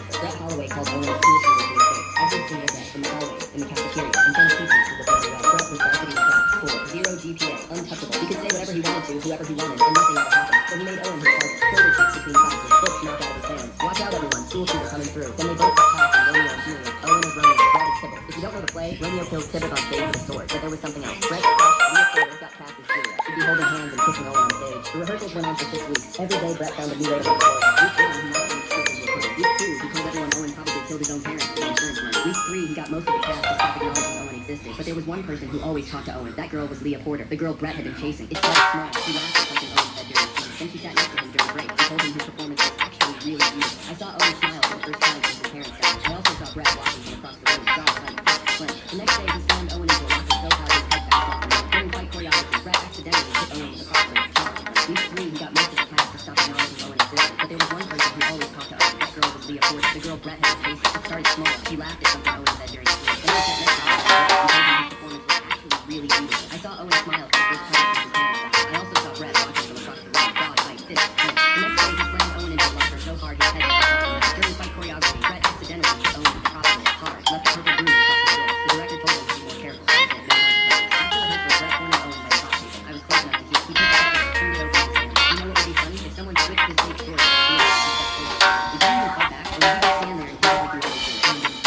Brett Holloway called Owen a school shooter to his face. Every single day, in the hallways, in the cafeteria, in front of teachers who were very well. Brett was varsity lacrosse, score, 0 GPA, untouchable. He could say whatever he wanted to, whoever he wanted, and nothing ever happened. So he made Owen his target. Shoulder checks between classes, books knocked out of his hands. Watch out everyone, school shooter coming through. Then they both got caught in Romeo and Juliet. Owen is Romeo, Brett is Tybalt. If you don't know the play, Romeo kills Tybalt on stage with a sword, but there was something else. Brett, Leah got cast as Julia. She'd be holding hands and kissing Owen on stage. The rehearsals went on for 6 weeks. Every day Brett found a new way to make it work. Week 1, he knocked on the script into a play. Week 2, he told everyone Owen probably killed his own parents for the insurance money. Week 3, he got most of the cast to stop acknowledging Owen existed. But there was one person who always talked to Owen. That girl was Leah Porter, the girl Brett had been chasing. It started small. She laughed at something Owen said during the scene. Then she sat next to him during break and told him his performance was actually really beautiful. I saw Owen smile for the first time since his parents died. I also saw Brett watching from across the room, jaw tight, Flint. The next day, he slammed Owen into a locker so hard his head bounced off the wall. During fight choreography, Brett accidentally hit Owen with a crossbow. Week 3, he got most of the cast to stop acknowledging Owen existed. But there was one person who always talked to Owen. That girl was Leah Porter, the girl Brett had been chasing. It started small. She laughed at something Owen said during the scene. Then I sat next to Brett and told him his performance was actually really beautiful. I saw Owen smile for the first time since his parents died. I also saw Brett watching from across the room, jaw tight, fist clenched. The next day, he slammed Owen into a locker so hard his head bounced off the wall. During fight choreography, Brett accidentally hit Owen with a crossbow hard, left a purple bruise across his wrist. The director told him to be more careful. That's it, no consequences. After rehearsal, Brett cornered Owen by proxy. I was close enough to hear. He took the shotgun and turned it over in his hand. You know what would be funny? If someone switched his fake sword to a real he didn't even fight back, or would he just stand there and keep everything ready to Owen didn't say anything.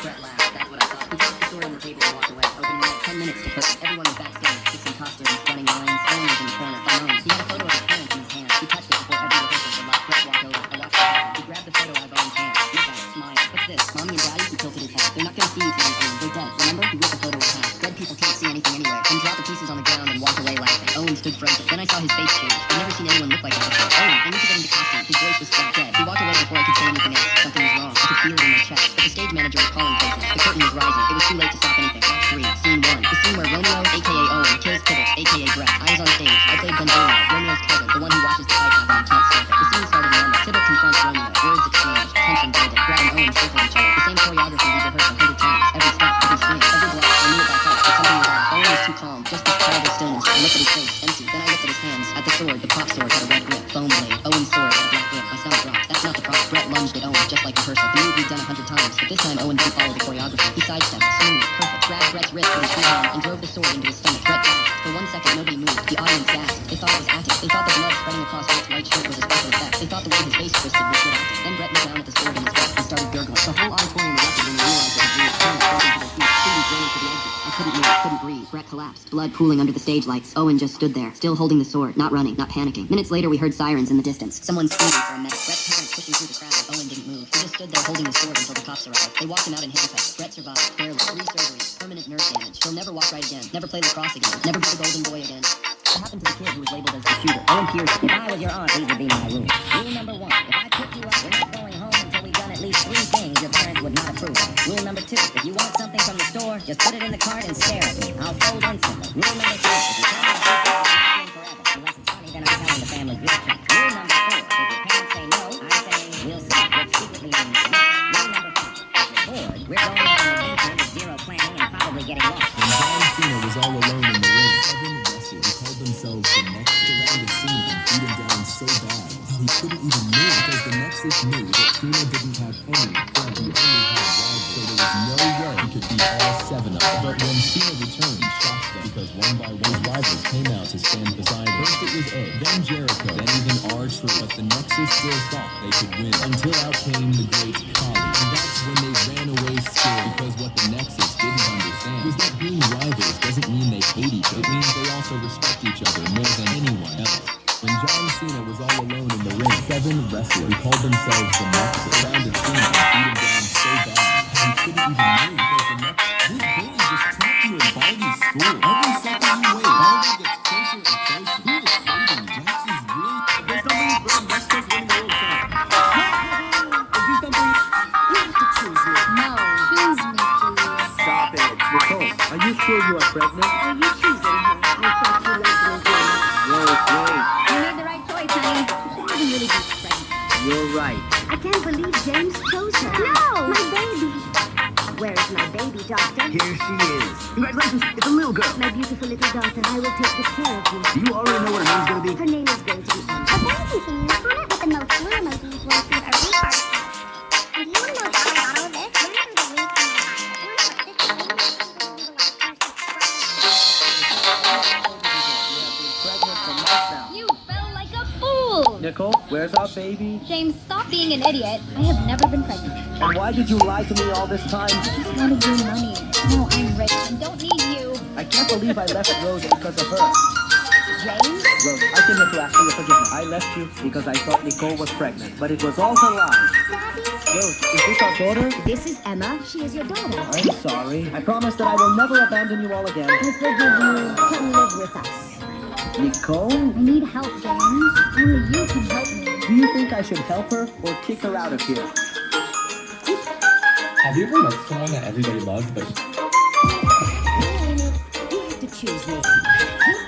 Brett laughed. That's what I thought. He tossed the sword on the table and walked away. Open mic, 10 minutes to cook. Everyone was backstage, fixing costumes, running lines. Owen was in the corner, alone. He had a photo of his parents in his hand. He touched it before every rehearsal to let Brett walk over. I watched it happen. He grabbed the photo out of Owen's hand. Looked at it, smiled. What's this? Mommy and Daddy? He tilted his head. They're not gonna see you tonight, Owen. They're dead. Remember? He ripped the photo in half. Dead people can't see anything anywhere. Then dropped the pieces on the ground and walked away laughing. Owen stood frozen. Then I saw his face change. I've never seen anyone look like that before. Owen, I need to get into costume. His voice was flat dead. He walked away before I could say anything else. Something was wrong. I could feel it in my chest. But the stage manager was calling faces. The curtain was rising. It was too late to stop anything. Act 3, Scene 1. The scene where Romeo, a.k.a. Owen, kills Tybalt, a.k.a. Brett. I was on stage. I played Benvolio, Romeo's cousin, the one who watches the fight happen and can't stop it. The scene started normal. Tybalt confronts Romeo. Words exchanged. Tension building. Brett and Owen circled each other. The same choreography we rehearsed 100 times. Every step, every swing, every block. I knew it by heart, but something was off. Owen was too calm. Just this terrible stillness. I looked at his face, empty. Then I looked at his hands. At the sword, the pop sword had a red grip, foam blade. Owen's sword had a black grip. My stomach dropped. That's not the prop. Brett lunged at Owen just like rehearsal. The move we'd done 100 times, but this time Owen didn't follow the choreography. He sidestepped, smooth, perfect. Grabbed Brett's wrist with his free hand and drove the sword into his stomach. Brett gasped. For 1 second, nobody moved. The audience gasped. They thought it was acting. They thought the blood spreading across Brett's white shirt was a special effect. They thought the way his face twisted was good acting. Then Brett looked down at the sword in his breast and started gurgling. The whole auditorium erupted when they realized it was real. Parents broke into their feet. Students ran into the exits. I couldn't move, couldn't breathe. Brett collapsed, blood pooling under the stage lights. Owen just stood there, still holding the sword, not running, not panicking. Minutes later, we heard sirens in the distance. Someone screaming for a medic. Brett's parents pushing through the crowd. Owen didn't move. He just stood there holding the sword until the cops arrived. They walked him out in handcuffs. Brett survived, barely. 3 surgeries, permanent nerve damage. He'll never walk right again, never play lacrosse again, never be the golden boy again. What happened to the kid who was labeled as the shooter? Owen Pierce. If I was your aunt, these would be my rules. Rule number 1, if I pick you up, we're not going home until we've done at least 3 things your parents would not approve of. Rule number 2, if you want something from the store, just put it in the cart and stare at me. I'll fold instantly. Rule number 3, if you tell me to keep it forever, unless it's funny, then I'm telling the family group chat. Rule number 4, if your parents say no, I say we'll see, which secretly means no. Rule number 5, if you're bored, we're going on an adventure with zero planning and probably getting lost. When John Cena was all alone in the ring, 7 wrestlers called themselves the Nexus. Surrounded Cena and beat him down so bad that he couldn't even move because the Nexus knew that Cena didn't have any friends. He only had rivals, so there was no way he could beat all 7 of them. But when Cena returned, he shocked them because one by one his rivals came out to stand beside him. First it was Edge, then Jericho, then even R-Truth. But the Nexus still thought they could win until out came the great Khali. And that's when they ran away scared because what the Nexus didn't understand was that being rivals doesn't mean they hate each other. It means they also respect each other more than anyone else. When John Cena was all alone in the ring, 7 wrestlers who called themselves the Nexus surrounded Cena and beat him down so bad that he couldn't even move because the Nexus. This bully just trapped you in Baldi's school. Every second you wait, Baldi gets closer and closer. Who is fighting? Jax is really... There's somebody from West Coast winning the World Cup. Is he somebody... You have to choose me. No, choose me, please. Stop it. Nicole, are you sure you are pregnant? Are you choosing her? I thought you liked me very much. Whoa, wait. You made the right choice, honey. She hasn't really been pregnant. You're right. I can't believe James chose her. No! My baby. Where is my baby, doctor? Here she is. Congratulations, it's a little girl. My beautiful little daughter. I will take good care of you. Do you already know what her name's gonna be? Her name is going to be Anna. A baby continues on it with the most blue emojis will receive a retard. Nicole, where's our baby? James, stop being an idiot. I have never been pregnant. And why did you lie to me all this time? I just wanted your money. No, I'm rich and don't need you. I can't believe I left Rose because of her. James? Rose, I came here to ask for your forgiveness. I left you because I thought Nicole was pregnant, but it was all her lies. Rose, is this our daughter? This is Emma. She is your daughter. I'm sorry. I promise that I will never abandon you all again. I forgive you. Come live with us. Nicole? I need help, James. Only you can help me. Do you think I should help her or kick her out of here? Have you ever met someone that everybody loved, but You have to choose me.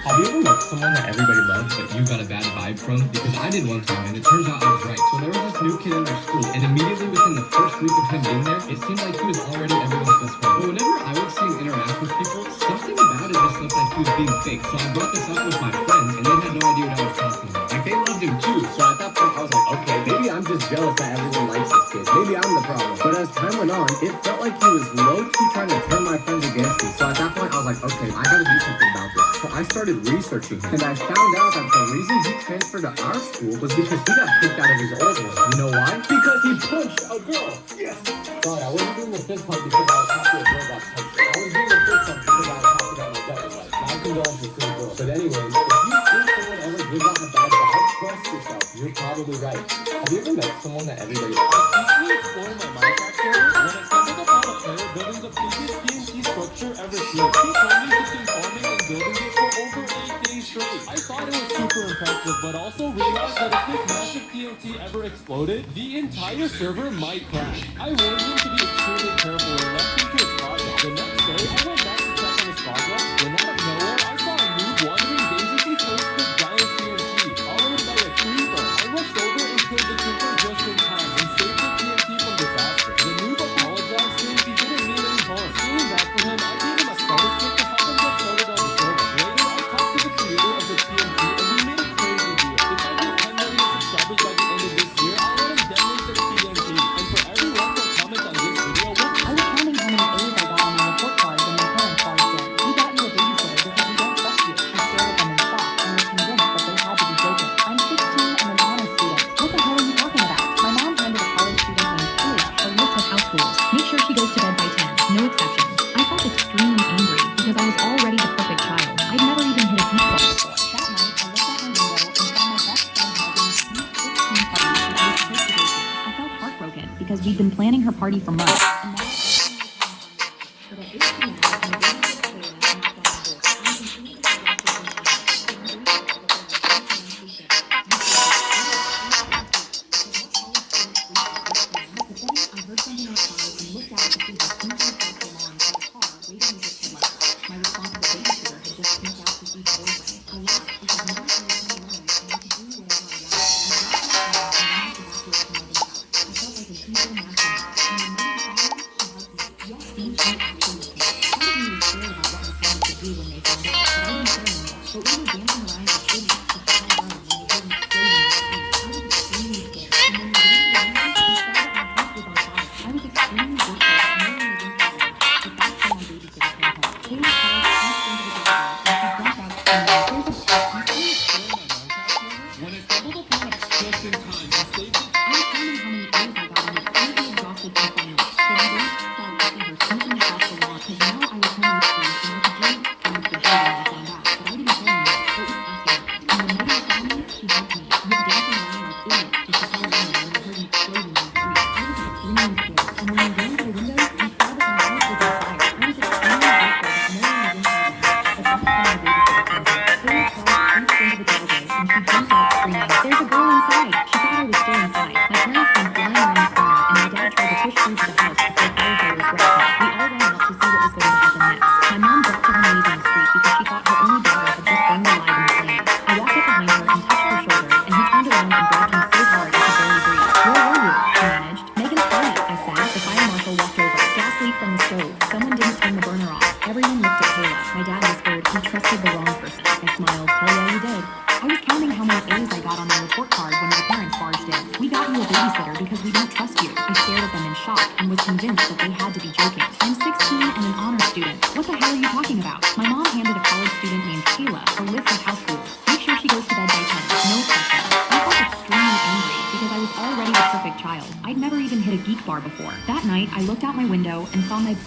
have you ever met someone that everybody loved, but you got a bad vibe from? Because I did one time, and it turns out I was right. So there was this new kid in our school, and immediately within the first week of him being there, it seemed like he was already everyone's best friend. But whenever I would see him interact with people, something about it just looked like he was being fake. So I brought this up with my friends, and they had no idea what I was talking about. Like, they loved him too. So at that point, I was like, okay, maybe I'm just jealous that everyone likes this kid. Maybe I'm the problem. But as time went on, it felt like he was low-key trying to turn my friends against me. So at that point, I was like, okay, I gotta do something about this. So I started researching him, and I found out that the reason he transferred to our school was because he got kicked out of his old one. You know why? Because he punched a girl. Yes. Sorry, I wasn't doing the fist pump because I was happy a girl got punched. I was doing the fist pump because I was happy that my gut was like. My condolences to the girl. But anyways, if you think someone ever gives off a bad vibe, trust yourself. You're probably right. Have you ever met someone that everybody likes? Peacefully exploring my Minecraft server when I stumbled upon a player building the biggest TNT structure ever seen. He told me he's been farming and building it for over 8 days straight. I thought it was super impressive, but also realized that if this massive TNT ever exploded, the entire server might crash. I warned him to be extremely careful and left him to his project. The next day, I went back to check on his progress, when out of nowhere, I saw a noob wandering dangerously close to the giant TNT, followed by a creeper. I rushed over and killed the creeper just in time and saved the TNT from disaster. The noob apologized saying he didn't mean any harm. Feeling bad for him, I gave him a starter kit to help him get started on the server. Later, I talked to the creator of the TNT and we made a crazy deal. If I get 10 million subscribers by the end of this year, I'll let him detonate the TNT. And for every like or comment on this video, we'll I was counting how many A's I got on my report card when my parents called in. We got you a babysitter because we don't trust you. I stared at them in shock and was convinced that they had to be joking. I'm 16 and an honor student. What the hell are you talking about? My mom handed a college student named Kayla a list of house rules. Make sure she goes to bed by 10. No exceptions. I felt extremely angry because I was already the perfect child. I'd never even hit a beach ball before. That night, I looked out my window and saw my best friend having a sweet 16 party that I was supposed to go to. I felt heartbroken because we'd been planning her party for months. And now but at 18, I'm going to Kayla and Sean Bolt. I'm completely But then I heard something outside and looked out to see her sneaking across the lawn to the car waiting with her lights. My responsible babysitter had just sneaked out to see her boyfriend. I laughed because now I was home alone and I could do whatever I wanted. I dropped my phone and went evacuate to mother's house. I felt like an evil mastermind. And when mother saw me, she hugged me. Yes, these two actually with me. Part of me was scared about what my parents would do when they found out, but I didn't care anymore. But we were dancing around the city to the high run when we heard me screaming in the street. I was extremely scared. And when we ran to the window, we saw that my house was on fire. I was extremely grateful that no one was inside the house. But that's when my babysitter came home. Kayla called, sneaked into the doorbell, and she jumped out screaming, "There's a peacefully exploring my Minecraft server when I stumbled upon it just in time and saved it. I was counting how many A's I got on it, completely exhausted from playing it. So I went outside to see her sneaking across the lawn, because now I was home with school and I could do things for her when I found out. But I didn't care anymore. It was fascinating. And when mother saw me, she hugged me. We were dancing around like idiots to the high run when we heard me exploding in the street. I was extremely scared. And when we ran to the window, we saw that my house was on fire. I was extremely grateful that no one was inside the house. But that's when my babysitter came home. Kayla called, sneaked into the driveway, and she jumped out screaming, "There's a girl inside!" She thought I was still inside. My parents came flying around the corner, and my dad tried to push through to the house before firefighters grabbed me. We all ran out to see what was going to happen next. My mom dropped to her knees in the street because she thought her only daughter had just burned alive in the flames. I walked up behind her and touched her shoulder, and he turned around and grabbed me so hard I could barely breathe. "Where were you?" she managed. "Megan's party," I said. The fire marshal walked over. "Gas leak from the stove. Someone didn't turn the burner off." Everyone looked at Kayla. My dad whispered, "You trusted the wrong person." I smiled. "Hell yeah, you did." I was counting how many A's I got on my report card when my parents barged in. "We got you a babysitter because we don't trust you." I stared at them in shock and was convinced that they had to be joking. I'm 16 and an honor student. What the hell are you talking about? My mom handed a college student named Kayla a list of house rules. Make sure she goes to bed by 10. No exceptions. I felt extremely never even hit a geek bar before. That night, I looked out my window and saw my...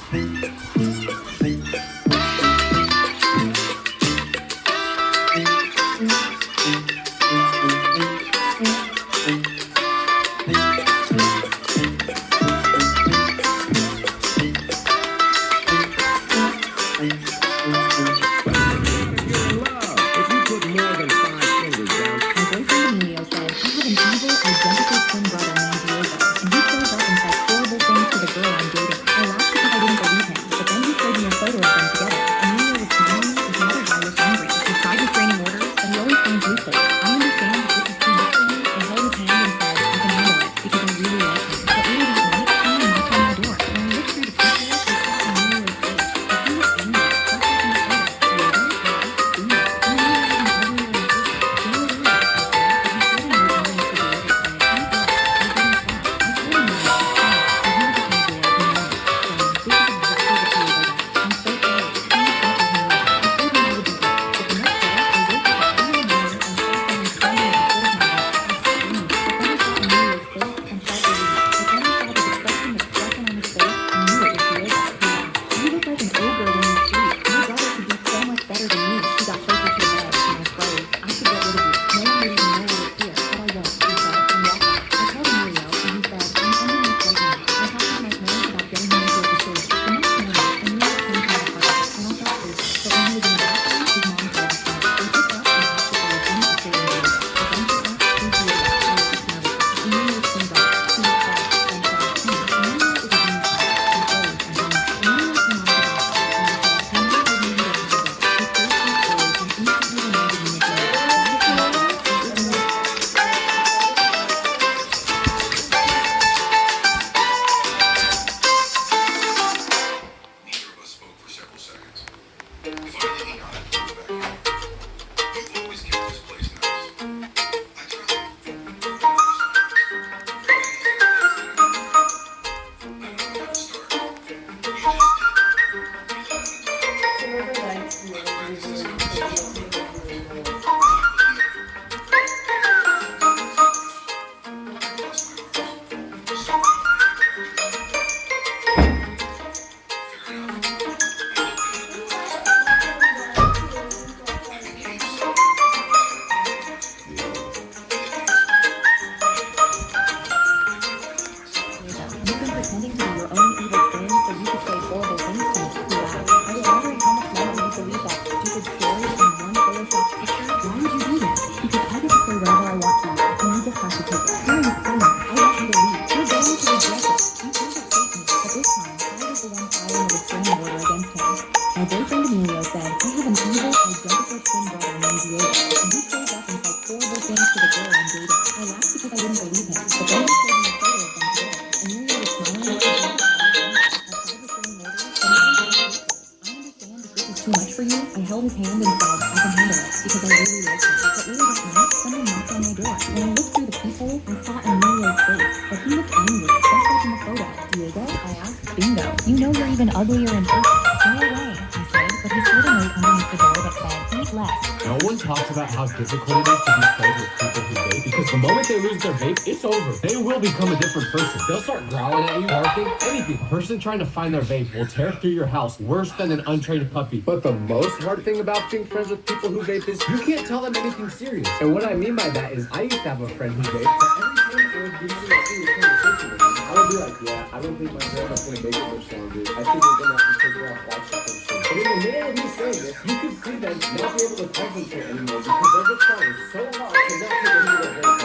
Difficult it is to be friends with people who vape because the moment they lose their vape, it's over. They will become a different person. They'll start growling at you, barking, anything. A person trying to find their vape will tear through your house worse than an untrained puppy. But the most hard thing about being friends with people who vape is you can't tell them anything serious. And what I mean by that is I used to have a friend who vaped, but every time I would be in a serious conversation with him, I would be like, yeah, I don't think my grandma's gonna make it much longer. I think we're gonna have to figure out life support soon. But in the middle of me saying this, you could see them not be able to concentrate anymore because they're just trying so hard to not take a hit of their vape.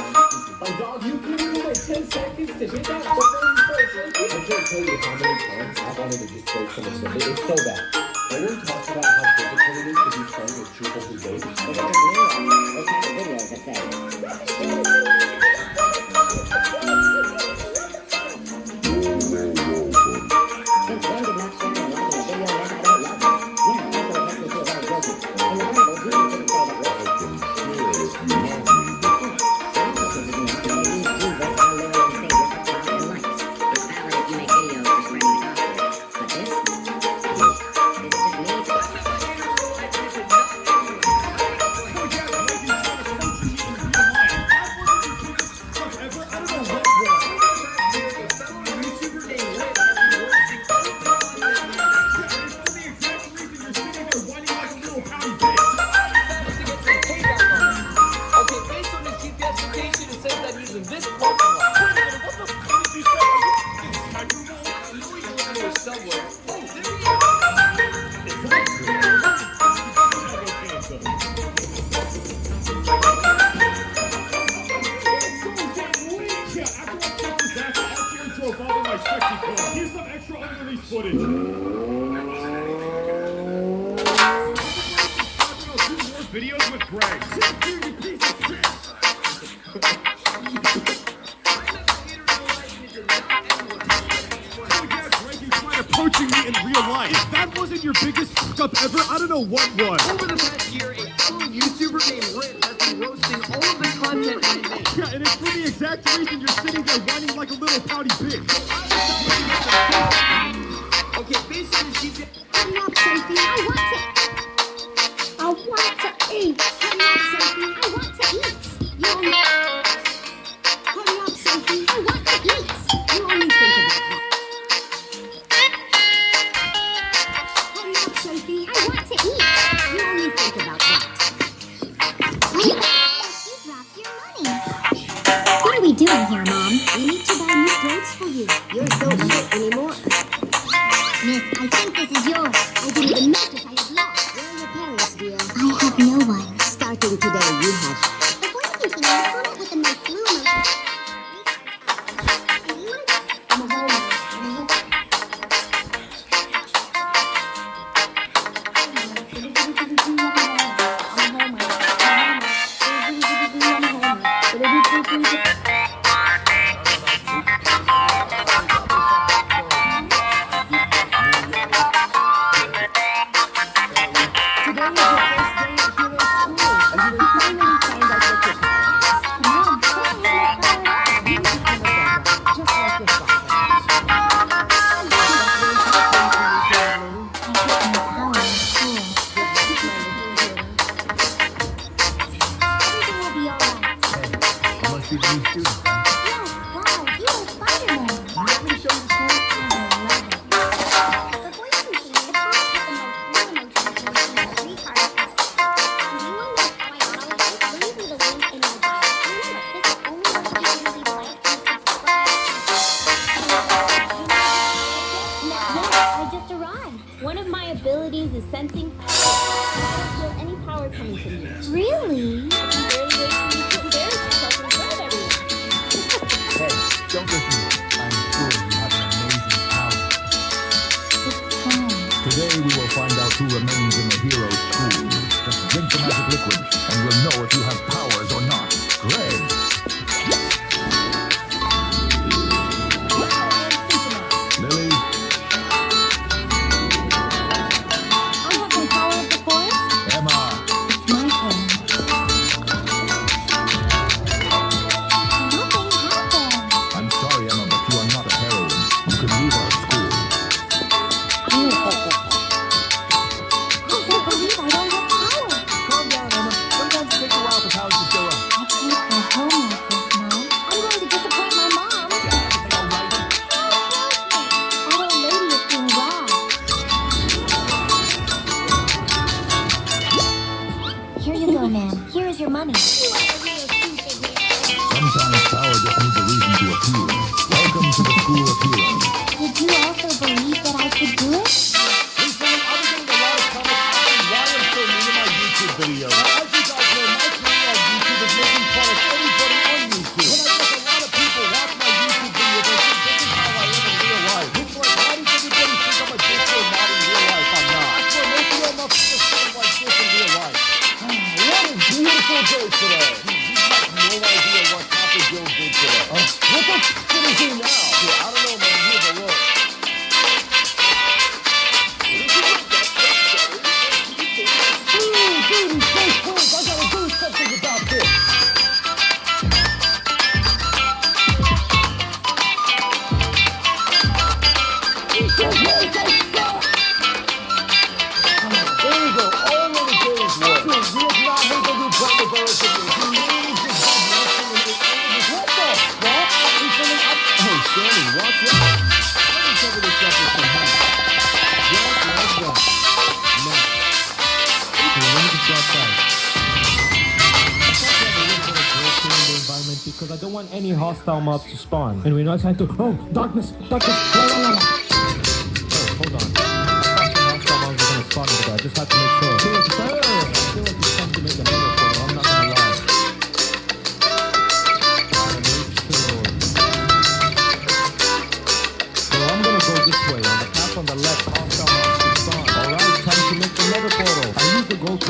Like, dog, you can do like 10 seconds to hit that before you start shaking. I can't tell you how many times I wanted to just break someone's vape. It's so bad. No one talks about how difficult it is to be friends with people who vape. Look at this video. What kind of videos that say? Since when did not sharing and liking a video meant I don't love you? Yeah, that's what makes me feel very guilty. In the Bible, Jesus didn't say that we're Jesus, our Lord and Savior, for God and likes. It's valid if you make videos for spreading the gospel. But this is just me. somewhere. Oh, there he Here's some extra unreleased footage. Videos with Greg. Approaching me in real life. If that wasn't your biggest fuck up ever, I don't know what was. Over the past year, a fellow YouTuber named Rit has been roasting all of the content I make. Yeah, and it's for the exact reason you're sitting there whining like a little pouty bitch. Okay, based on the GP. Hurry up, Sophie. I want to eat. Hurry up, Sophie. I want to eat. You only... Hurry up, Sophie. I want to eat. You only think about that. Hurry up, Sophie. I want to eat. You only think about that. Wait, you dropped your money. What are we doing here, Mom? We need to buy new clothes for you. Yours don't fit anymore. Miss, I think this is yours. I didn't even notice I had lost. Where are your parents, dear? I have no one. Starting today, you have. Before you continue, comment with the most blue emoji. I'm a homer. One of my abilities is sensing power. I don't feel any power coming from you. Really? I can barely wait for you to embarrass yourself in front of everyone. Hey, don't listen to me. I'm sure you have an amazing power. Today we will find out who remains in the hero's school. Just drink the magic liquid and we'll know if you have powers or not. Greg. Lily. Emma. It's my turn. Nothing happened. I'm sorry, Emma, but you are not a heroine. You can leave our school. I can't believe I don't have power. Calm down, Emma. Sometimes it takes a while for powers to show up. I can't go home like this, Mom. I'm going to disappoint my mom. Everything all right? That old lady is being robbed. Here you go, ma'am. Here is your money. Sometimes power just needs a reason to appear. Welcome to the School of Heroes. Did you also believe that I could do it? Recently, I was getting a lot of comments asking why I'm so mean in my YouTube videos. Now, as you guys know, my career on YouTube is making fun of everybody on YouTube. When I guess a lot of people watch my YouTube videos and think this is how I am in real life. It's like, why does everybody think I'm a dick or not in real life? I'm not. I swear, most of y'all motherfuckers sound like this in real life. What a beautiful day today. You have no idea what Taco Joe did today. What the f*** did he do now? Yeah, I don't know, man. Here's a look. Dude, he's so quick. I gotta do something about this. He's so quick. There you go. All of the days work. Dude, we have not made the new brand of Earth in this. He really just got nothing in this. What the fuck? He's coming up. Oh, Sammy, watch out. Let me cover this up with some help. Just like that. No. Okay, let me just go outside. I thought you have a little bit of growth here in the environment because I don't want any hostile mobs to spawn. And we're not trying to. Oh, darkness! Darkness!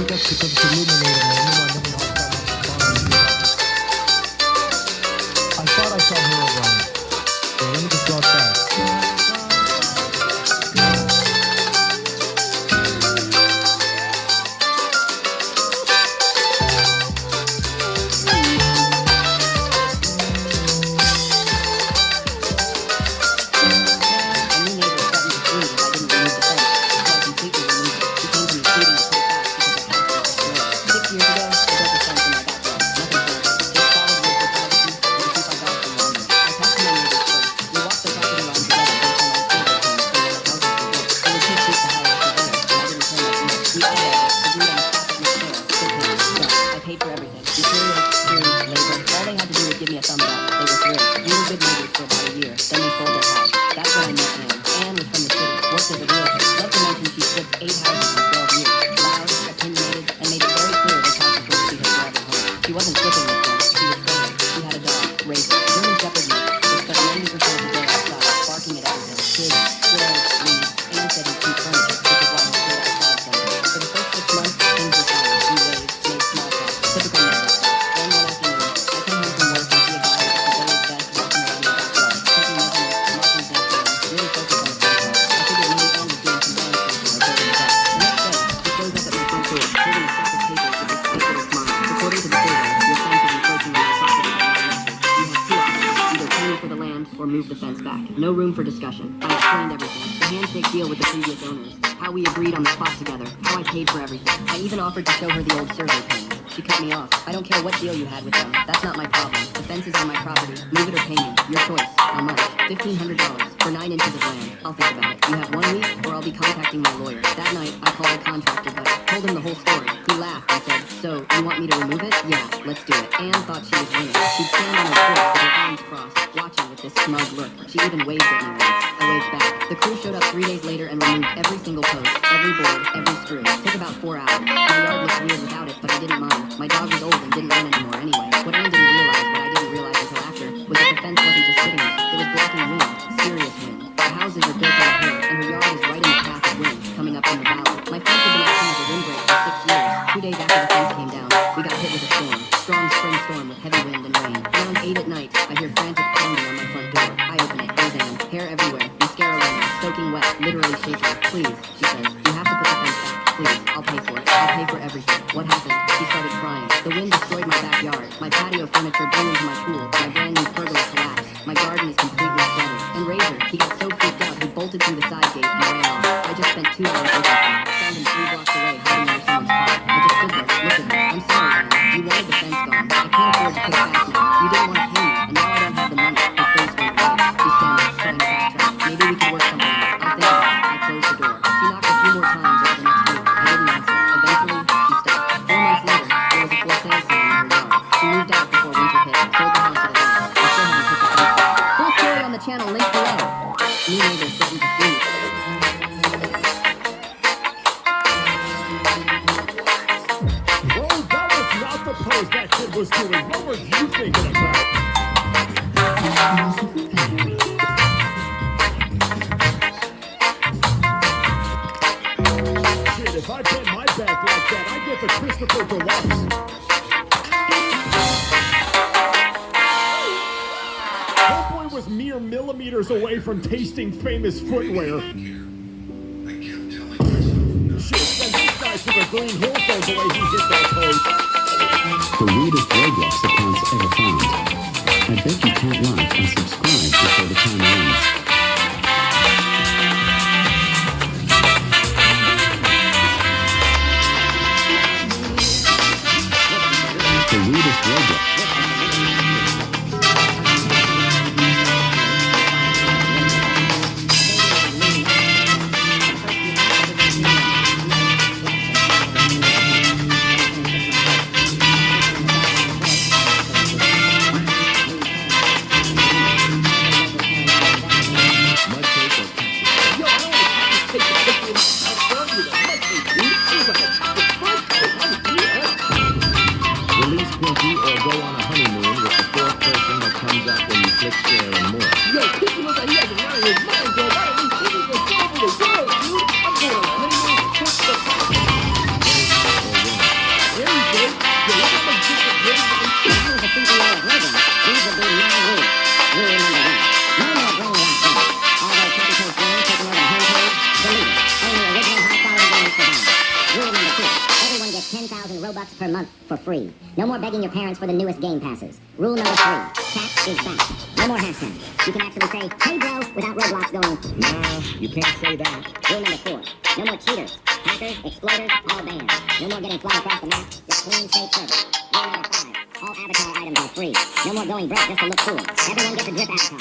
think that's because it's illuminating and anyone living outside wants to follow you. I thought I saw Herobrine. So let me just go outside. A new neighbor threatened to sue me if I didn't remove the fence, so I completely removed it. He came to me pleading to put it back because the house was destroyed. 6 years ago, I built a fence in my backyard. Nothing fancy, just solid wood for privacy and to keep our dogs from wandering. I talked to my neighbors first. We walked the property line together based on our survey plans from when the houses were built. They were too cheap to hire us to own, and I didn't care much either. We all agreed on a profit mix sale, good payment. Done. I paid for everything. Materials, crew, labor. All they had to do was give me a thumbs up. They were thrilled. We were good neighbors for about a year. Then they sold their house. That's when I met Anne. Anne was from the city, worked as a realtor. Love to mention she flipped 8 houses in 12 years. Loud, opinionated, and made it very clear this house was going to be her forever home. She wasn't flipping this one. She was selling. She had a dog, Razor, German Shepherd mix. They spent 90% of the day outside, barking at everything. Kids, squirrels, leaves. Anne said he'd cheap furniture, which is why he stayed outside so much. For the first 6 months, things were fine. We waved, made small talk. Typical neighbor stuff. Then one afternoon, I came home from work and see a guy at the village desk walking around the backyard, taking measurements, marking down plans, really focused on the phone call. I figured maybe Anne was doing some landscaping or building a deck. The next day, he shows up at my front door, holding a stack of papers with this sweet little smile. According to the survey, your fence is encroaching on my property by 9 inches. You have 2 options, either pay me for the land or move the fence back. No room for discussion. I explained everything. The handshake deal with the previous owners. How we agreed on the spot together. How I paid for everything. I even offered to show her the old survey plans. She cut me off. I don't care what deal you had with them. That's not my problem. The fence is on my property. Move it or pay me. Your choice. How much? $1,500 for 9 inches of land. I'll think about it. You have 1 week or I'll be contacting my lawyer. That night, I called a contractor, but told him the whole story. He laughed and said, so, you want me to remove it? Yeah, let's do it. Anne thought she was winning. She'd stand on her porch with her arms crossed, watching with this smug look. She even waved at me once. I waved back. The crew showed up 3 days later and removed every single post, every board, every screw. Took about 4 hours. My yard looked weird without it, but I didn't mind. My dog was old and didn't run anymore anyway. What Anne didn't realize, what I didn't realize until after, was that the fence wasn't just sitting there. It was blocking wind, serious wind. The houses are built on a hill, and her yard is right in the path of wind, coming up from the valley. My fence had been acting as a windbreak for 6 years. 2 days after the fence came down, we got hit with a storm. Strong spring storm with heavy wind and rain. Around 8 at night, I hear frantic pounding on my front door. I open it. There's Anne. Hair everywhere. Mascara running. Soaking wet. Literally shaking. Please, she says. You have to put the fence back. Please. I'll pay for it. I'll pay for everything. What happened? She started crying. The wind destroyed my backyard. My patio furniture blew into my pool. My brand new pergola collapsed. My garden is completely flooded. And Razor, he got so freaked out he bolted through the side gate and ran off. I just spent 2 hours looking for him. Found him 3 blocks away hiding under someone's car. I just stood there, looked at him. I'm sorry, Anne. You wanted the fence gone. I can't afford to put it back now. You didn't want to pay me, and now I don't have the money. Her face went white. She stammered, trying to backtrack. Maybe we could work something out. I'll think about it. I closed the door. She knocked a few more times over the next week. I didn't answer. Eventually, she stopped. 4 months later, there was a for sale sign in her yard. She moved out before winter hit. Sold the house at a loss. I still haven't put the fence back. Full story on the channel, link below. New neighbors threatened to sue me. Bro, that was not the pose that kid was doing. What were you thinking about? Shit, if I bent my back like that, I'd get the Christopher Deluxe. Homeboy was mere millimeters away from tasting famous footwear. Shit, send these guys to the Green Hill Zone the way he hit that pose. The weirdest Roblox accounts ever found. I bet you can't like and subscribe before the time ends. The weirdest Roblox. Robux per month for free. No more begging your parents for the newest game passes. Rule number 3, chat is back. No more hashtags. You can actually say, hey bro, without Roblox going, Nah, you can't say that. rule number 4, no more cheaters, hackers, exploiters, all banned. No more getting flung across the map, just clean, safe service. Rule number 5, all avatar items are free. No more going broke just to look cool. Everyone gets a drip avatar.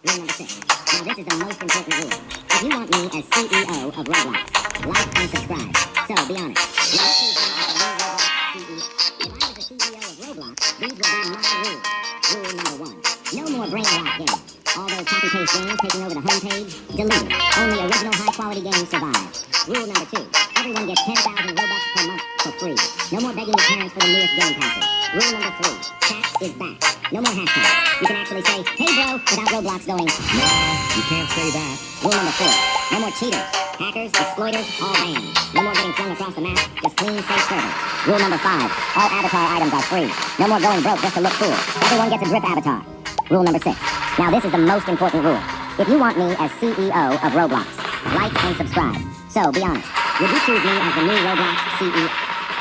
Rule number 6. Now this is the most important rule. If you want me as CEO of Roblox, like and subscribe. So be honest. Will you choose me as the new Roblox CEO? If I was the CEO of Roblox, these would be my rules. Rule number 1. No more brain rot games. All those copy-paste games taking over the homepage, deleted. Only original high-quality games survive. Rule number 2. Everyone gets 10,000 Robux per month for free. No more begging your parents for the newest game passes. Rule number 3. Chat is back. No more hashtags. You can actually say, hey bro, without Roblox going, Nah, you can't say that. Rule number 4. No more cheaters, hackers, exploiters, all banned. No more getting flung across the map, just clean, safe service. Rule number 5. All avatar items are free. No more going broke just to look cool. Everyone gets a drip avatar. Rule number 6. Now this is the most important rule. If you want me as CEO of Roblox, like and subscribe. So be honest. Would you choose me as the new Roblox CEO?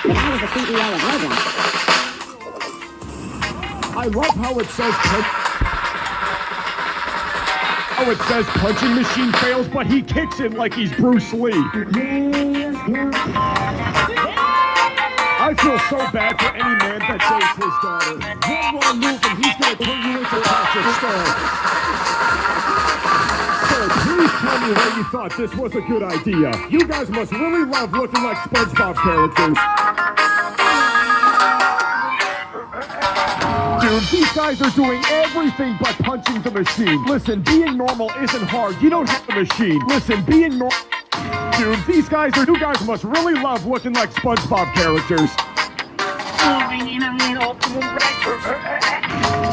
If I was the CEO of Roblox, I love how it says punching machine fails, but he kicks it like he's Bruce Lee. I feel so bad for any man that dates his daughter. One wrong move and he's gonna turn you into Patrick Star. So please tell me where you thought this was a good idea. You guys must really love looking like SpongeBob characters. Dude, these guys are doing everything but punching the machine. Listen, being normal isn't hard. You don't have a machine. Listen, being normal... Dude, you guys must really love looking like SpongeBob characters.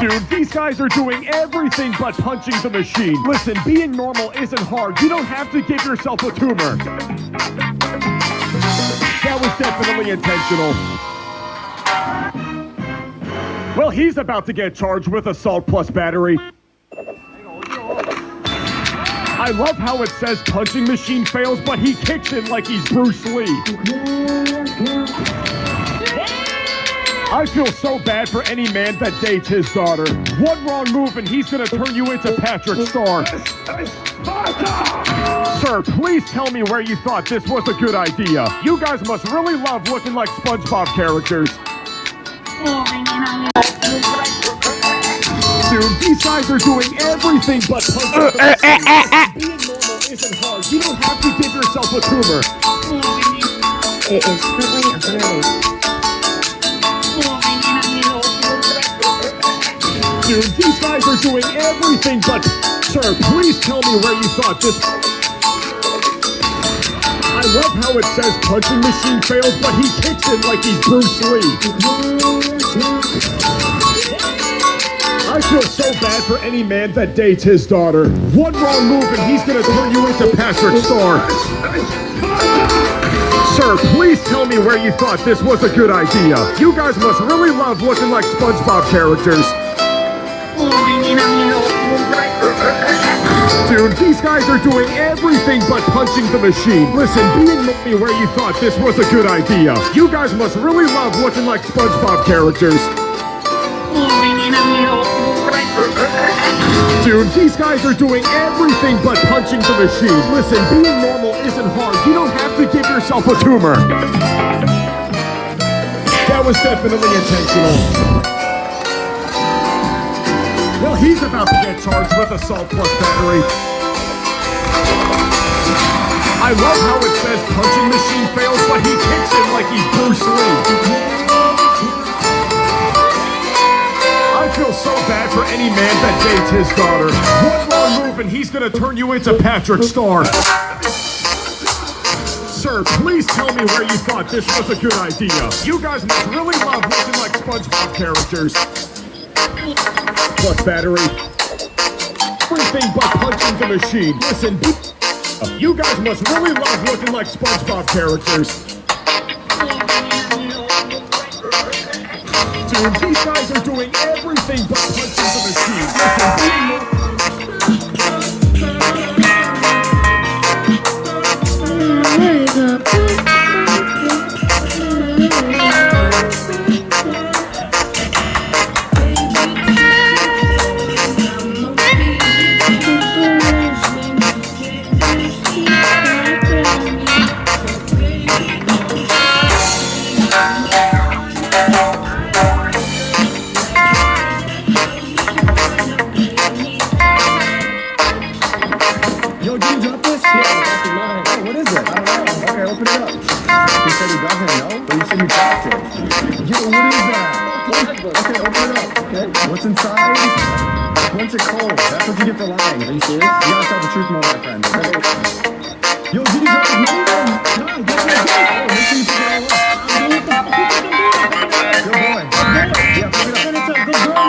Dude, these guys are doing everything but punching the machine. Listen, being normal isn't hard. You don't have to give yourself a tumor. That was definitely intentional. Well, he's about to get charged with assault plus battery. I love how it says punching machine fails, but he kicks it like he's Bruce Lee. I feel so bad for any man that dates his daughter. One wrong move and he's gonna turn you into Patrick Star. Sir, please tell me where you thought this was a good idea. You guys must really love looking like SpongeBob characters. Dude, these guys are doing everything but punching. Being normal isn't hard. You don't have to give yourself a tumor. It is currently 108. Dude, these guys are doing everything but... Sir, please tell me where you thought this... I love how it says punching machine fails, but he kicks it like he's Bruce Lee. I feel so bad for any man that dates his daughter. One wrong move and he's gonna turn you into Patrick Star. Sir, please tell me where you thought this was a good idea. You guys must really love looking like SpongeBob characters. Dude, these guys are doing everything but punching the machine. Listen, being me where you thought this was a good idea. You guys must really love looking like SpongeBob characters. Dude, these guys are doing everything but punching the machine. Listen, being normal isn't hard. You don't have to give yourself a tumor. That was definitely intentional. Well, he's about to get charged with assault plus battery. I love how it says punching machine fails, but he kicks it like he's Bruce Lee. I feel so bad for any man that dates his daughter. One wrong move and he's gonna turn you into Patrick Star. Sir, please tell me where you thought this was a good idea. You guys must really love looking like SpongeBob characters. Plus battery. Everything but punching the machine. Listen, you guys must really love looking like SpongeBob characters. Dude, these guys are doing everything but punching the machine. Listen, that's mine. Oh, what is it? I don't know. Okay, open it up. He said he doesn't know, but you see me practice. Yo, what is that? Okay, open it up. Okay, what's inside? A bunch of coal. That's what you get for lying. Are you serious? You gotta tell the truth more, my friend. Okay. Yo, did he drop his money? No, get it. Oh, make sure you pick it all up. Good boy. Yeah, pick it up. Good girl.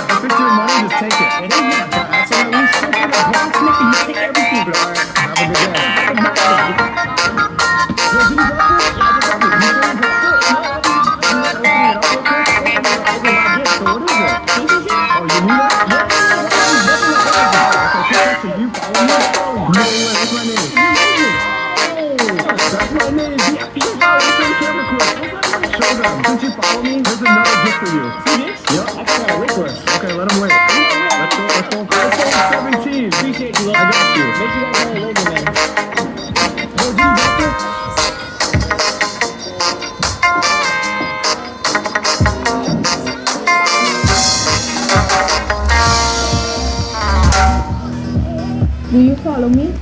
If it's your money, just take it. It ain't not that. So at least take it. You take everything. But all right, have a good day. Yo, did you drop it? Yeah, I just dropped it. You sure you dropped it? No, open it up real quick. Open my gift. So what is it? Oh, you knew that? Yeah. Okay, you follow me? No way. What's my name? That's my name. What's your camera quick? Show them. Since you follow me, here's another gift for you. See this? Yep. I got a wish list. Okay, let him wait. Let's go. iPhone 17. Appreciate you. I got you. Make sure you guys know the logo, man. Yo, did you drop it? Do you follow me?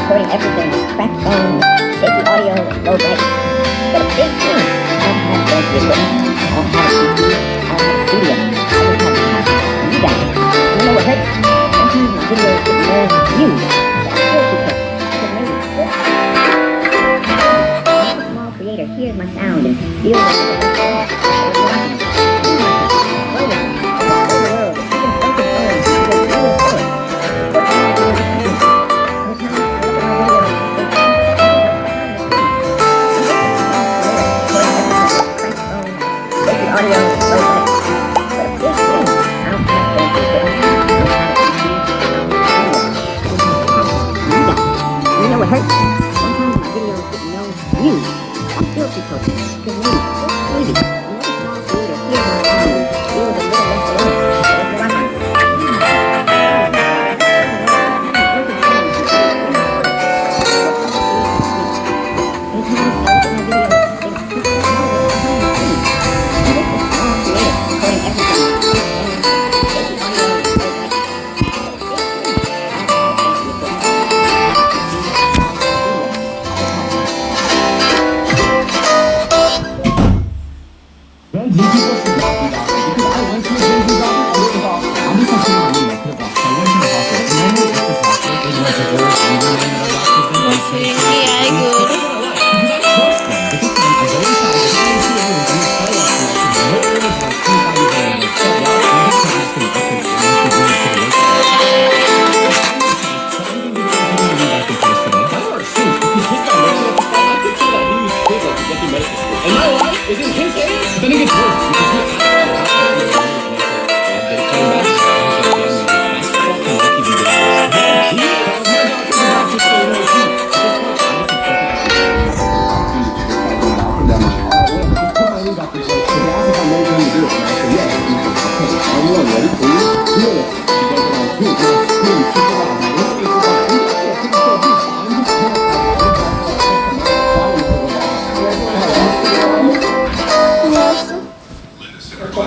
Recording everything, cracked phone, shaky audio, low lights. But a big team. I don't have fancy equipment. I don't have a PC. I don't have a studio. I just have a passion. And you guys. You know what hurts? Sometimes my videos get no views. But I'm still too pissed. Because maybe I'm a small creator hears my sound and feels like it's the best thing. It hurts. Sometimes my videos get no views. I'm still too close. Because maybe, another small creator hears my sound and feels a little less alone.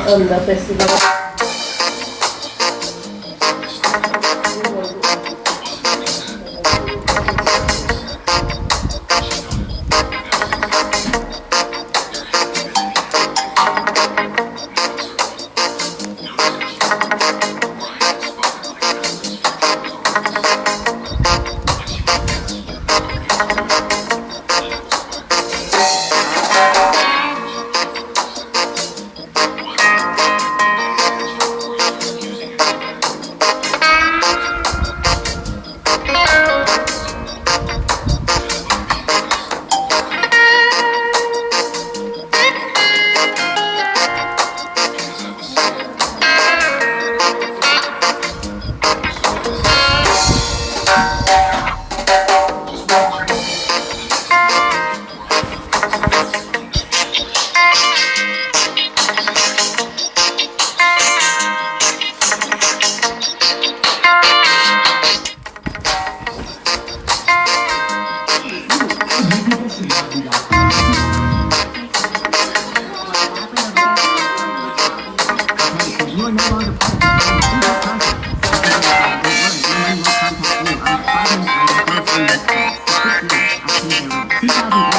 So that's what I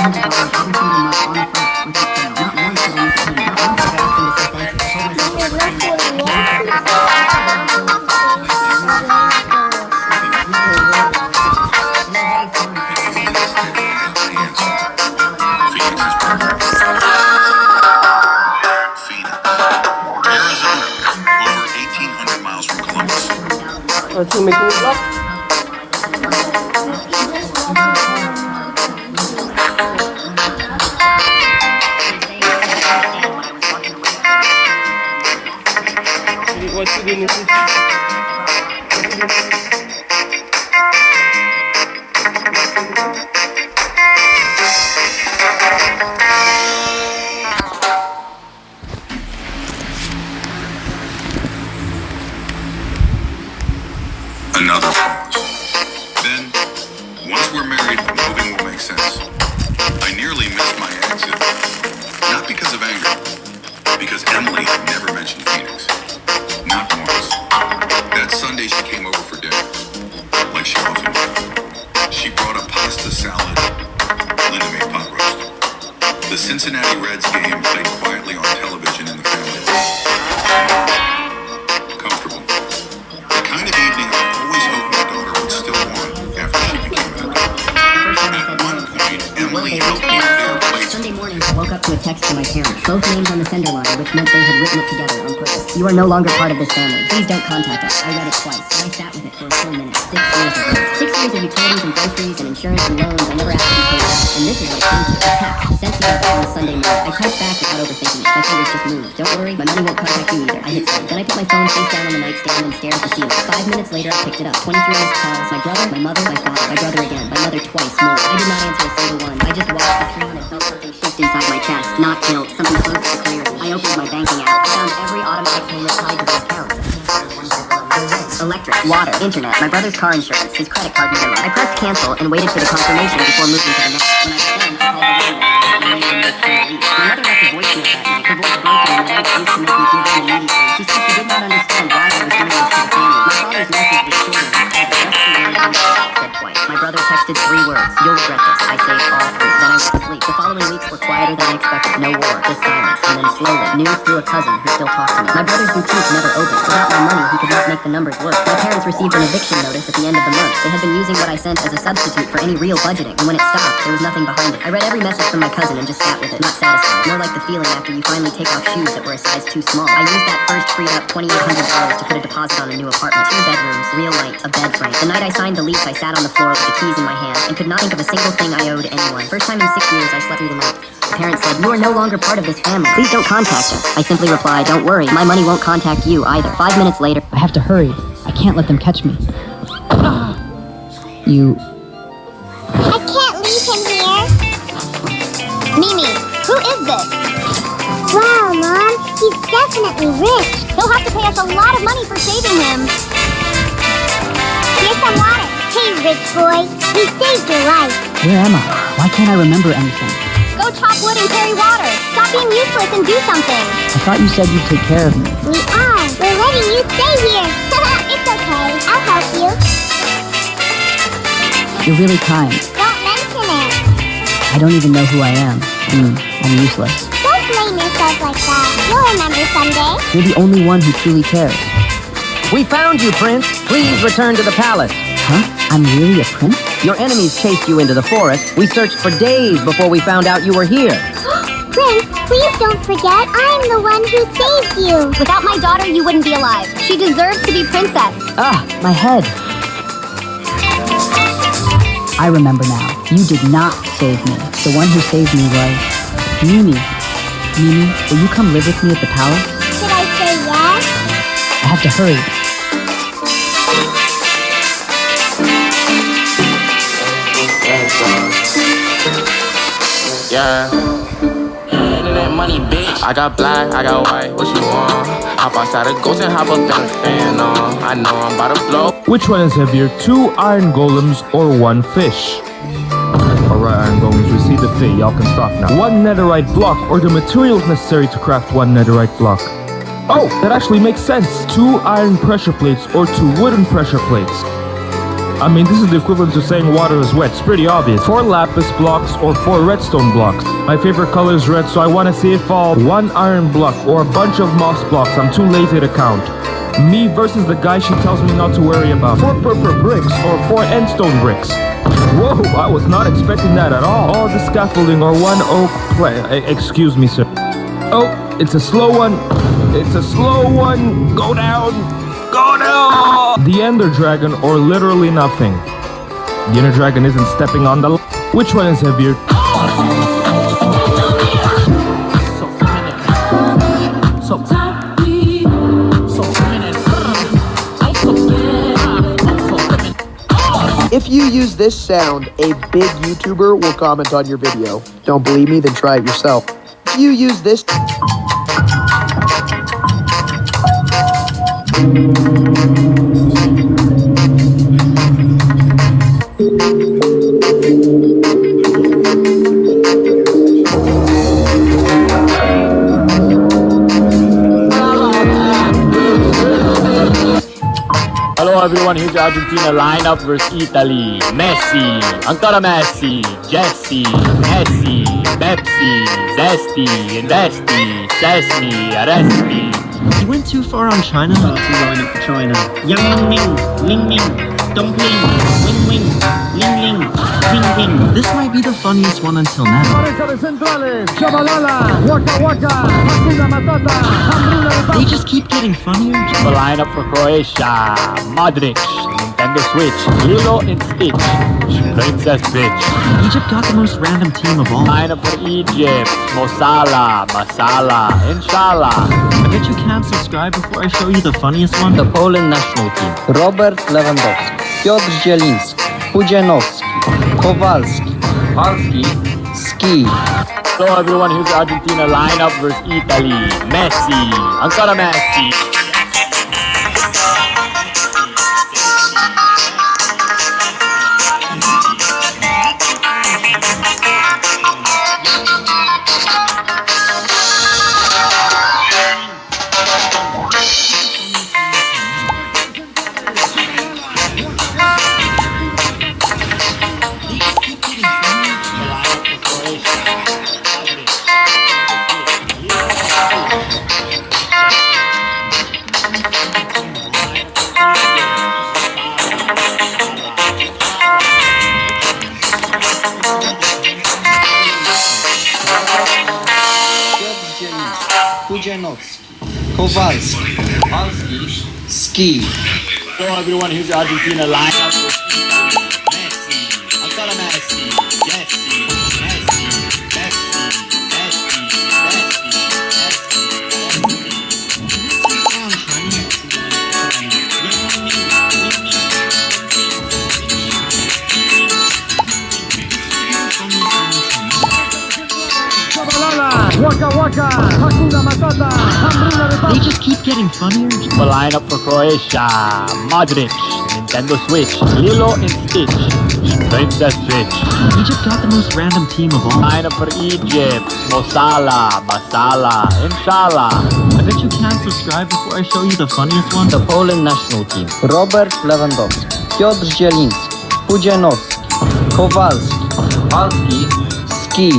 every single month on the first without fail. Not once did I miss a payment. Not once did I ask him to say thank you. I told myself You're that over 1,800 miles from Columbus. Another pause. Then, once we're married, moving will make sense. I nearly missed my exit. Not because of anger. Because Emily never mentioned Phoenix. Not once. That Sunday she came over for dinner. Like she often did. She brought a pasta salad. Linda made pot roast. The Cincinnati Reds game played quietly on television in the family room. Comfortable. The kind of evening I always hoped my daughter would still want after she became an adult. At one point, Emily helped me clear plates. Sunday morning, I woke up to a text from my parents. Both names on the sender line, which meant they had written it together on purpose. You are no longer part of this family. Please don't contact us. I read it twice, and I sat with it for a full minute. 6 years ago. 6 years of utilities and groceries and insurance and loans I never asked to be paid back. And this is what it came to. A text sent together on a Sunday morning. I typed back without overthinking it. My fingers just moved. Don't worry, my money won't contact you either. I hit send. Then I put my phone face down on the nightstand and stared at the ceiling. 5 minutes later, I picked it up. 23 missed calls. My brother, my mother, my father, my brother again, my mother twice more. I did not answer a single one. I just watched the screen and felt something shift inside my chest. Not guilt, something close to clarity. I opened my banking app. I found every automatic payment tied to the account. Electric, water, internet, my brother's car insurance, his credit card number. I pressed cancel and waited for the confirmation before moving to the next. When I was done, I called the landline. My mother left a voicemail that night. Her voice broke and the words used to make me give in immediately. She said she did not understand why I was doing this to the family. My father's message was short and I called it just the way it said twice. My brother texted 3 words. You'll regret this. I saved all 3. Then I went to sleep. The following weeks were quieter than I expected. No war, just silence. And then slowly, news through a cousin who still talks to me. My brother's boutique never opened. Without my money, he could not make the numbers work. My parents received an eviction notice at the end of the month. They had been using what I sent as a substitute for any real budgeting. And when it stopped, there was nothing behind it. I read every message from my cousin and just sat with it, not satisfied. More like the feeling after you finally take off shoes that were a size too small. I used that first freed up $2,800 to put a deposit on a new apartment. 2 bedrooms, real light, a bed frame. The night I signed the lease, I sat on the floor with the keys in my hand and could not think of a single thing I owed anyone. First time in 6 years, I slept through the night. The parents said, you are no longer part of this family. Please don't contact us. I simply replied, don't worry, my money won't contact you either. 5 minutes later, I have to hurry. I can't let them catch me. You... I can't leave him here. Mimi, who is this? Wow, Mom, he's definitely rich. He'll have to pay us a lot of money for saving him. Here's some water. Hey, rich boy, he saved your life. Where am I? Why can't I remember anything? Go chop wood and carry water. Stop being useless and do something. I thought you said you'd take care of me. We are. We're letting you stay here. It's okay. I'll help you. You're really kind. Don't mention it. I don't even know who I am. I'm useless. Don't blame yourself like that. You'll remember someday. You're the only one who truly cares. We found you, Prince. Please return to the palace. Huh? I'm really a prince? Your enemies chased you into the forest. We searched for days before we found out you were here. Prince, please don't forget, I'm the one who saved you. Without my daughter, you wouldn't be alive. She deserves to be princess. Ah, my head. I remember now. You did not save me. The one who saved me was Mimi. Mimi, will you come live with me at the palace? Should I say yes? I have to hurry. Yeah. Internet money, bitch. I got black, I got white, what you want? Hop outside a ghost and hop up in the fan on. I know I'm about to blow. Which one is heavier, 2 iron golems or 1 fish? Alright, iron golems, we see the fit, y'all can stop now. 1 netherite block or the materials necessary to craft 1 netherite block. Oh, that actually makes sense. 2 iron pressure plates or 2 wooden pressure plates. I mean, this is the equivalent to saying water is wet. It's pretty obvious. 4 lapis blocks or 4 redstone blocks. My favorite color is red, so I want to see it fall 1 iron block or a bunch of moss blocks. I'm too lazy to count. Me versus the guy she tells me not to worry about. 4 purple bricks or 4 endstone bricks. Whoa, I was not expecting that at all. All the scaffolding or 1 oak plank. Excuse me, sir. Oh, it's a slow one. It's a slow one. Go down. Go down. The Ender Dragon or literally nothing. The Ender Dragon isn't stepping on the... Which one is heavier? If you use this sound, a big YouTuber will comment on your video. Don't believe me? Then try it yourself. If you use this... Hello everyone, here's the Argentina lineup versus Italy. Messi, ancora Messi, Jesse, Messi, Pepsi, Zesty, Investi, Sesame, Arrest me. You went too far on China. Party lineup for China. Yang Ming, Ling Ming, Dumpling, Wing Wing, Ling Ling, Wing Wing. This might be the funniest one until now. They just keep getting funnier. The lineup for Croatia. Modric, Nintendo Switch, Lilo and Stitch, Princess Bitch. Egypt got the most random team of all. Lineup for Egypt. Mosala, Masala, Inshallah. I bet you can't subscribe before I show you the funniest one. The Poland national team. Robert Lewandowski, Piotr Zieliński, Pudzianowski, Kowalski, Halski, Ski. Hello everyone, here's the Argentina lineup versus Italy. Messi, ancora Messi. Pudzianowski, Kowalski, Halski, Ski. Hello everyone, here's the Argentina lineup. Messi, ancora Messi, Jesse, Messi, Pepsi, They just keep getting funnier. The lineup for Croatia. Modric, Nintendo Switch, Lilo and Stitch, Princess Bitch. Egypt got the most random team of all. Lineup for Egypt. Mosala, Masala, Inshallah. I bet you can't subscribe before I show you the funniest one. The Poland national team. Robert Lewandowski, Piotr Zieliński, Pudzianowski, Kowalski, Halski, Ski.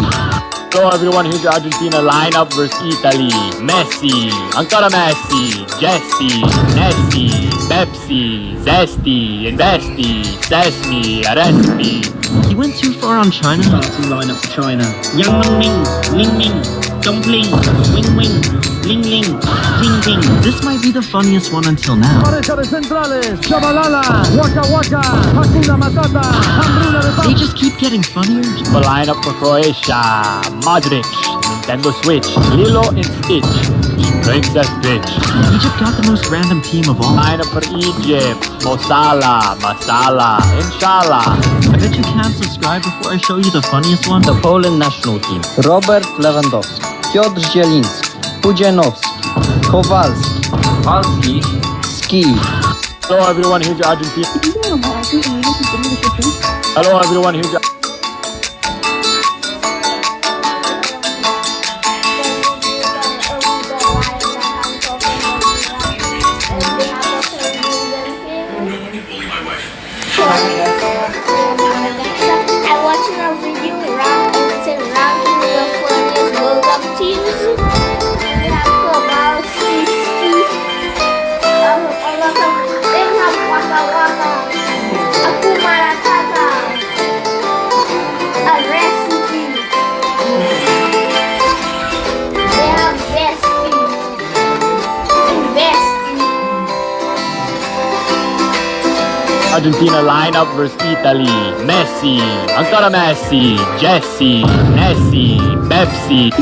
Hello everyone, here's the Argentina lineup versus Italy. Messi, ancora Messi, Jesse, Nessie, Pepsi, Zesty, Investi, Sesame, Arrest me. You went too far on China. Party lineup for China. Yang Ming, Ling Ming, Dumpling, Wing Wing, Ling Ling, Wing Wing. This might be the funniest one until now. They just keep getting funnier. The lineup for Croatia. Modric, Nintendo Switch, Lilo and Stitch, Princess Bitch. Egypt got the most random team of all. Lineup for Egypt. Mosala, Masala, Inshallah. I bet you can't subscribe before I show you the funniest one. The Poland national team. Robert Lewandowski, Piotr Zieliński, Pudzianowski, Kowalski, Halski, Ski. Hello everyone, here's your Argentina. Hello everyone, here's your... So I Argentina lineup versus Italy. Messi, ancora Messi, Jesse, Nessi, Pepsi.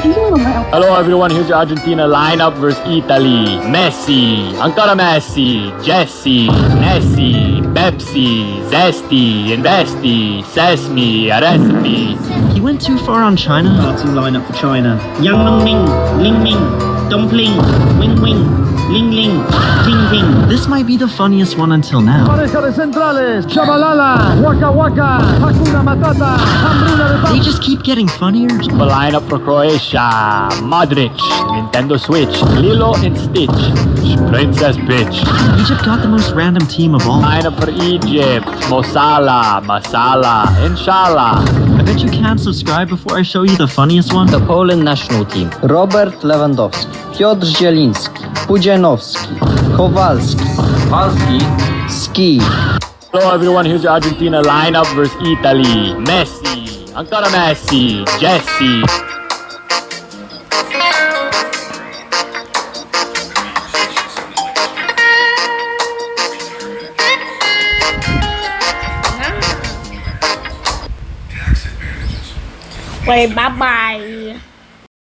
Hello everyone, here's your Argentina lineup versus Italy. Messi, ancora Messi, Jesse, Nessi, Pepsi, Zesti, Investi, Sesame, Recipe. He went too far on China. Starting lineup for China. Yang Nong Ming, Ling Ming, Dumpling, Wing Wing, Ling Ling, Ting Ting. This might be the funniest one until now. They just keep getting funnier. The lineup for Croatia. Modric, Nintendo Switch, Lilo and Stitch, Princess Bitch. Egypt got the most random team of all. Lineup for Egypt. Mosala, Masala, Inshallah. I bet you can't subscribe before I show you the funniest one. The Poland national team. Robert Lewandowski, Piotr Zielinski, Pudzianowski, Kowalski, Falski, Ski. Hello everyone, here's your Argentina lineup versus Italy. Messi, ancora Messi, Jesse. Wait, bye-bye.